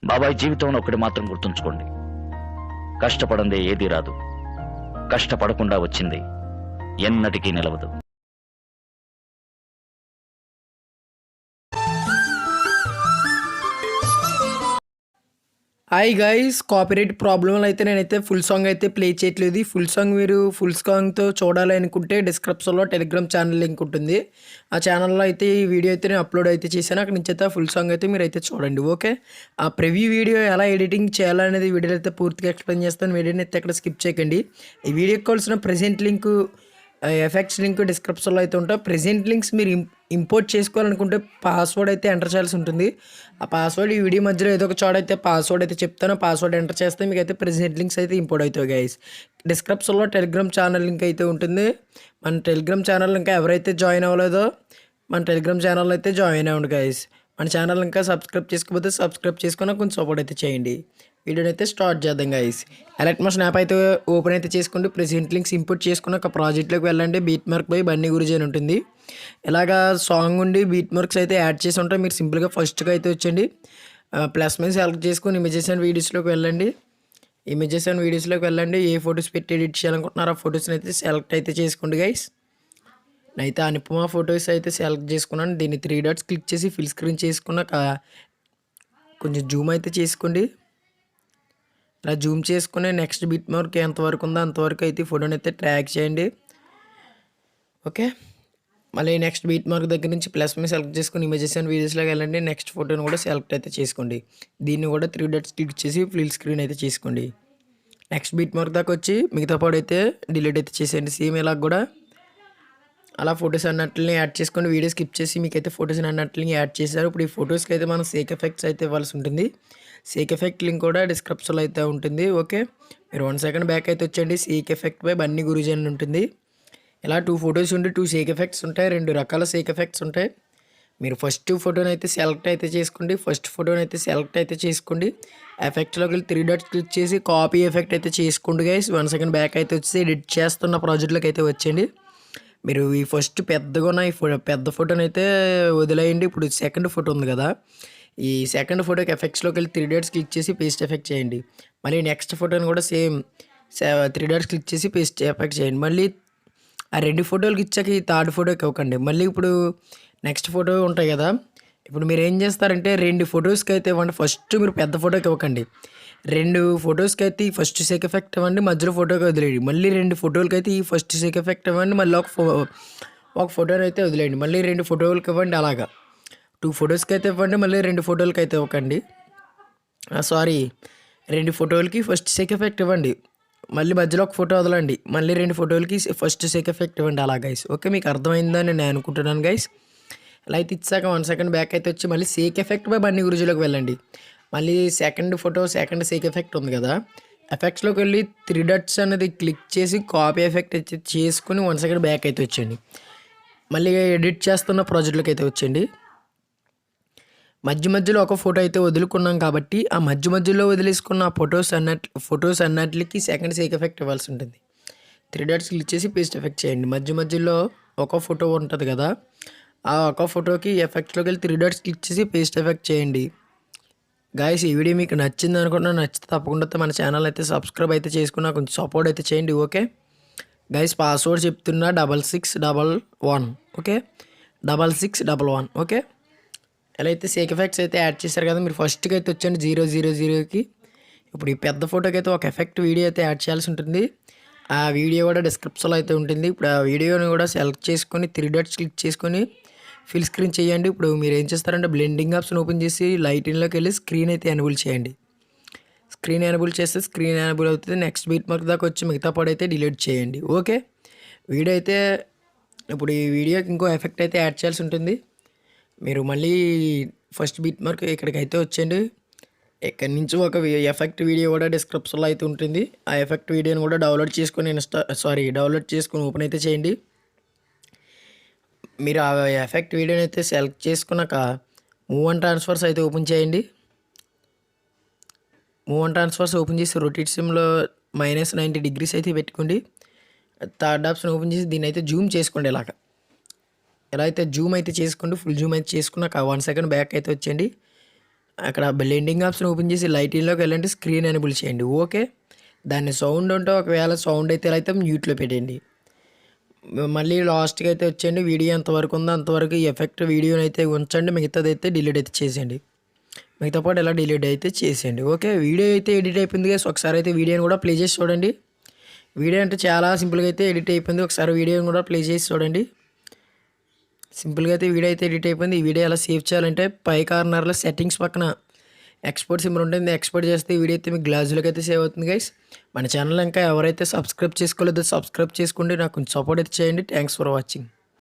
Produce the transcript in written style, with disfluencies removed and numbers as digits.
బాబాయ్ జీవితంలో ఒకటి మాత్రం గుర్తుంచుకోండి, కష్టపడందే ఏదీ రాదు, కష్టపడకుండా వచ్చింది ఎన్నటికీ నిలవదు. హాయ్ గైస్, కాపీరైట్ ప్రాబ్లం అయితే నేనైతే ఫుల్ సాంగ్ అయితే ప్లే చేయట్లేదు. ఫుల్ సాంగ్ మీరు ఫుల్ సాంగ్తో చూడాలి అనుకుంటే డిస్క్రిప్షన్లో టెలిగ్రామ్ ఛానల్ లింక్ ఉంటుంది. ఆ ఛానల్లో అయితే ఈ వీడియో అయితే నేను అప్లోడ్ అయితే చేశాను. అక్కడ నుంచి అయితే ఫుల్ సాంగ్ అయితే మీరు అయితే చూడండి. ఓకే, ఆ ప్రివ్యూ వీడియో ఎలా ఎడిటింగ్ చేయాలనేది వీడియోలో అయితే పూర్తిగా ఎక్స్ప్లెయిన్ చేస్తాను. వీడియోని అయితే అక్కడ స్కిప్ చేయకండి. ఈ వీడియోకి కావాల్సిన ప్రెజెంట్ లింక్, ఎఫెక్ట్స్ లింక్ డిస్క్రిప్షన్లో అయితే ఉంటాయి. ప్రెజెంట్ లింక్స్ మీరు ఇంపోర్ట్ చేసుకోవాలనుకుంటే పాస్వర్డ్ అయితే ఎంటర్ చేయాల్సి ఉంటుంది. ఆ పాస్వర్డ్ ఈ వీడియో మధ్యలో ఏదో ఒక చోట అయితే పాస్వర్డ్ అయితే చెప్తాను. పాస్వర్డ్ ఎంటర్ చేస్తే మీకు అయితే ప్రెజెంట్ లింక్స్ అయితే ఇంపోర్ట్ అవుతాయి గైస్. డిస్క్రిప్షన్లో టెలిగ్రామ్ ఛానల్ లింక్ అయితే ఉంటుంది. మన టెలిగ్రామ్ ఛానల్ ఇంకా ఎవరైతే జాయిన్ అవ్వలేదో మన టెలిగ్రామ్ ఛానల్ అయితే జాయిన్ అవ్వండి గైస్. మన ఛానల్ ఇంకా సబ్స్క్రైబ్ చేసుకోకపోతే సబ్స్క్రైబ్ చేసుకుని కొంచెం సపోర్ట్ అయితే చేయండి. వీడియోని అయితే స్టార్ట్ చేద్దాం గైస్. అలైట్ మోషన్ యాప్ అయితే ఓపెన్ అయితే చేసుకోండి. ప్రెజెంట్ లింక్స్ ఇంపోర్ట్ చేసుకుని ఒక ప్రాజెక్ట్లోకి వెళ్ళండి. Beat mark by Bunny Guruji అని ఉంటుంది. ఇలాగా సాంగ్ ఉండి బీట్ మార్క్స్ అయితే యాడ్ చేసి ఉంటాయి. మీరు సింపుల్గా ఫస్ట్గా అయితే వచ్చండి, ప్లస్ మీద సెలెక్ట్ చేసుకొని ఇమేజెస్ అండ్ వీడియోస్లోకి వెళ్ళండి. ఇమేజెస్ అండ్ వీడియోస్లోకి వెళ్ళండి. ఏ ఫొటోస్ పెట్టి ఎడిట్ చేయాలనుకుంటున్నారో ఆ ఫొటోస్ని అయితే సెలెక్ట్ అయితే చేసుకోండి గైస్. నేనైతే అనుపమ ఫొటోస్ అయితే సెలెక్ట్ చేసుకున్నాను. దీన్ని 3 డాట్స్ క్లిక్ చేసి ఫిల్ స్క్రీన్ చేసుకున్నాక కొంచెం జూమ్ అయితే చేసుకోండి. ఇలా జూమ్ చేసుకుని నెక్స్ట్ బిట్ మార్క్ ఎంతవరకు ఉందో అంతవరకు అయితే ఫోటోని అయితే ట్రాక్ చేయండి. ఓకే, మళ్ళీ నెక్స్ట్ బీట్ మార్క్ దగ్గర నుంచి ప్లస్ మీద సెలెక్ట్ చేసుకుని ఇమేజెస్ అండ్ వీడియోస్లోకి వెళ్ళండి. నెక్స్ట్ ఫోటోని కూడా సెలెక్ట్ అయితే చేసుకోండి. దీన్ని కూడా 3 డాట్స్ క్లిక్ చేసి ఫుల్ స్క్రీన్ అయితే చేసుకోండి. నెక్స్ట్ బీట్ మార్క్ దాకా వచ్చి మిగతా పాడు అయితే డిలీట్ అయితే చేసేయండి. సేమ్ ఇలా కూడా అలా ఫొటోస్ అన్నట్లని యాడ్ చేసుకోండి. వీడియో స్కిప్ చేసి మీకైతే ఫొటోస్ అన్నట్లని యాడ్ చేశారు. ఇప్పుడు ఈ ఫొటోస్కి అయితే మనం సేక్ ఎఫెక్ట్స్ అయితే ఇవ్వాల్సి ఉంటుంది. సేక్ ఎఫెక్ట్ లింక్ కూడా డిస్క్రిప్షన్లో అయితే ఉంటుంది. ఓకే, మీరు 1 సెకండ్ బ్యాక్ అయితే వచ్చండి. Sake effect by Bunny Guruji అని ఉంటుంది. ఇలా 2 ఫొటోస్ ఉండి 2 సేక్ ఎఫెక్ట్స్ ఉంటాయి. 2 రకాల సేక్ ఎఫెక్ట్స్ ఉంటాయి. మీరు ఫస్ట్ ఫోటోని అయితే సెలెక్ట్ అయితే చేసుకోండి. ఫస్ట్ ఫోటోని అయితే సెలెక్ట్ అయితే చేసుకోండి. ఎఫెక్ట్స్లోకి వెళ్ళి 3 డాట్స్ క్లిక్ చేసి కాపీ ఎఫెక్ట్ అయితే చేసుకోండి గైస్. 1 సెకండ్ బ్యాక్ అయితే వచ్చి ఎడిట్ చేస్తున్న ప్రాజెక్ట్లోకి అయితే వచ్చేయండి. మీరు ఈ ఫస్ట్ పెద్దగా ఉన్న ఈ పెద్ద ఫోటోని అయితే వదిలేయండి. ఇప్పుడు సెకండ్ ఫోటో ఉంది కదా, ఈ సెకండ్ ఫోటోకి ఎఫెక్ట్స్లోకి వెళ్ళి 3 డాట్స్ క్లిక్ చేసి పేస్ట్ ఎఫెక్ట్ చేయండి. మళ్ళీ నెక్స్ట్ ఫోటోని కూడా సేమ్ 3 డాట్స్ క్లిక్ చేసి పేస్ట్ ఎఫెక్ట్ చేయండి. మళ్ళీ ఆ 2 ఫోటోలకి ఇచ్చాక ఈ థర్డ్ ఫోటోకి ఇవ్వకండి. మళ్ళీ ఇప్పుడు నెక్స్ట్ ఫోటో ఉంటాయి కదా, ఇప్పుడు మీరు ఏం చేస్తారంటే 2 ఫొటోస్కి అయితే ఇవ్వండి. ఫస్ట్ మీరు పెద్ద ఫోటోకి ఇవ్వకండి. 2 ఫొటోస్కి అయితే ఈ ఫస్ట్ సేక్ ఎఫెక్ట్ ఇవ్వండి, మధ్యలో ఫోటోకి వదిలేయండి. మళ్ళీ 2 ఫోటోలకి అయితే ఈ ఫస్ట్ సేక్ ఎఫెక్ట్ ఇవ్వండి, మళ్ళీ ఒక ఫోటోని అయితే వదిలేయండి. మళ్ళీ 2 ఫోటోలకి ఇవ్వండి. అలాగా 2 ఫొటోస్కి అయితే ఇవ్వండి, మళ్ళీ 2 ఫోటోలకి అయితే ఇవ్వకండి. సారీ, 2 ఫోటోలకి ఫస్ట్ సేక్ ఎఫెక్ట్ ఇవ్వండి, మళ్ళీ మధ్యలో ఒక ఫోటో వదలండి, మళ్ళీ 2 ఫోటోలకి ఫస్ట్ సేక్ ఎఫెక్ట్ ఇవ్వండి. అలా గైస్. ఓకే, మీకు అర్థమైందని నేను అనుకుంటున్నాను గైస్. అలా అయితే ఇచ్చాక 1 సెకండ్ బ్యాక్ అయితే వచ్చి మళ్ళీ సేక్ ఎఫెక్ట్ బై బన్నీ గురుజీలోకి వెళ్ళండి. మళ్ళీ second photo second sake effect ఉంది కదా, ఎఫెక్ట్స్లోకి వెళ్ళి 3 డాట్స్ అనేది క్లిక్ చేసి కాపీ ఎఫెక్ట్ అయితే చేసుకుని 1 సెకండ్ బ్యాక్ అయితే వచ్చేయండి. మళ్ళీ ఎడిట్ చేస్తున్న ప్రాజెక్ట్లోకి అయితే వచ్చేయండి. మధ్యలో ఒక ఫోటో అయితే వదులుకున్నాం కాబట్టి ఆ మధ్యలో వదిలేసుకున్న ఫొటోస్ అన్నట్లకి సెకండ్ సేక్ ఎఫెక్ట్ ఇవ్వాల్సి ఉంటుంది. 3 డాట్స్ క్లిక్ చేసి పేస్ట్ ఎఫెక్ట్ చేయండి. మధ్యలో ఒక ఫోటో ఉంటుంది కదా, ఆ ఒక ఫోటోకి ఎఫెక్ట్స్లోకి వెళ్ళి 3 డాట్స్ క్లిక్ చేసి పేస్ట్ ఎఫెక్ట్ చేయండి. గాయస్, ఈ వీడియో మీకు నచ్చింది అనుకుంటున్నా. నచ్చితే తప్పకుండా మన ఛానల్ అయితే సబ్స్క్రైబ్ అయితే చేసుకున్నా కొంచెం సపోర్ట్ అయితే చేయండి. ఓకే గైస్, పాస్వర్డ్ చెప్తున్నా 6611. ఓకే, 6611. ఓకే, ఎలా అయితే సేక్ ఎఫెక్ట్స్ అయితే యాడ్ చేశారు కదా, మీరు ఫస్ట్కి అయితే వచ్చండి 000కి. ఇప్పుడు ఈ పెద్ద ఫోటోకి అయితే ఒక ఎఫెక్ట్ వీడియో అయితే యాడ్ చేయాల్సి ఉంటుంది. ఆ వీడియో కూడా డిస్క్రిప్షన్లో అయితే ఉంటుంది. ఇప్పుడు ఆ వీడియోని కూడా సెలెక్ట్ చేసుకొని 3 డాట్స్ క్లిక్ చేసుకొని ఫిల్ స్క్రీన్ చేయండి. ఇప్పుడు మీరు ఏం చేస్తారంటే బ్లెండింగ్ ఆప్షన్ ఓపెన్ చేసి లైటింగ్లోకి వెళ్ళి స్క్రీన్ అయితే ఎనేబుల్ చేయండి. స్క్రీన్ ఎనేబుల్ చేస్తే స్క్రీన్ ఎనేబుల్ అవుతుంది. నెక్స్ట్ బీట్ మార్క్ దాకా వచ్చి మిగతా పాడు అయితే డిలీట్ చేయండి. ఓకే, వీడియో అయితే ఇప్పుడు ఈ వీడియోకి ఇంకో ఎఫెక్ట్ అయితే యాడ్ చేయాల్సి ఉంటుంది. మీరు మళ్ళీ ఫస్ట్ బీట్ మార్క్ ఇక్కడికి అయితే వచ్చేయండి. ఇక్కడి నుంచి ఒక ఎఫెక్ట్ వీడియో కూడా డిస్క్రిప్షన్లో అయితే ఉంటుంది. ఆ ఎఫెక్ట్ వీడియోని కూడా డౌన్లోడ్ చేసుకొని ఓపెన్ అయితే చేయండి. మీరు ఆ ఎఫెక్ట్ వీడియోని అయితే సెలెక్ట్ చేసుకున్నాక మూవ్ అండ్ ట్రాన్స్ఫర్స్ అయితే ఓపెన్ చేయండి. మూవ్ అండ్ ట్రాన్స్ఫర్స్ ఓపెన్ చేసి రొటేట్ సిమ్లో -90 డిగ్రీస్ అయితే పెట్టుకోండి. థర్డ్ ఆప్షన్ ఓపెన్ చేసి దీన్ని అయితే జూమ్ చేసుకోండి. ఇలాగా ఎలా అయితే జూమ్ అయితే చేసుకోండి. ఫుల్ జూమ్ అయితే చేసుకున్నాక 1 సెకండ్ బ్యాక్ అయితే వచ్చేయండి. అక్కడ బ్లెండింగ్ ఆప్షన్ ఓపెన్ చేసి లైటింగ్లోకి వెళ్ళండి, స్క్రీన్ ఎనేబుల్ చేయండి. ఓకే, దాన్ని సౌండ్ ఉంటే ఒకవేళ సౌండ్ అయితే అయితే మ్యూట్లో పెట్టండి. మళ్ళీ లాస్ట్కి అయితే వచ్చేయండి, వీడియో ఎంతవరకు ఉందో అంతవరకు ఈ ఎఫెక్ట్ వీడియోని అయితే ఉంచండి, మిగతాది అయితే డిలీట్ అయితే చేసేయండి. మిగతా పాటు ఇలా డిలీట్ అయితే చేసేయండి. ఓకే, వీడియో అయితే ఎడిట్ అయిపోయింది గైస్. ఒకసారి అయితే వీడియోని కూడా ప్లే చేసి చూడండి. వీడియో అంటే చాలా సింపుల్గా అయితే ఎడిట్ అయిపోయింది. ఒకసారి వీడియోని కూడా ప్లే చేసి చూడండి. సింపుల్గా అయితే వీడియో అయితే ఎడిట్ అయిపోయింది. ఈ వీడియో ఎలా సేవ్ చేయాలంటే పై కార్నర్లో సెట్టింగ్స్ పక్కన ఎక్స్పోర్ట్ సింబల్ ఉంటుంది, ఎక్స్పోర్ట్ చేస్తే ఈ వీడియో అయితే మీకు గ్లాసులోకి అయితే సేవ్ అవుతుంది గైస్. మన ఛానల్ ఇంకా ఎవరైతే సబ్స్క్రైబ్ చేసుకోలేదో సబ్స్క్రైబ్ చేసుకోండి, నాకు కొంచెం సపోర్ట్ అయితే చేయండి. Thanks for watching.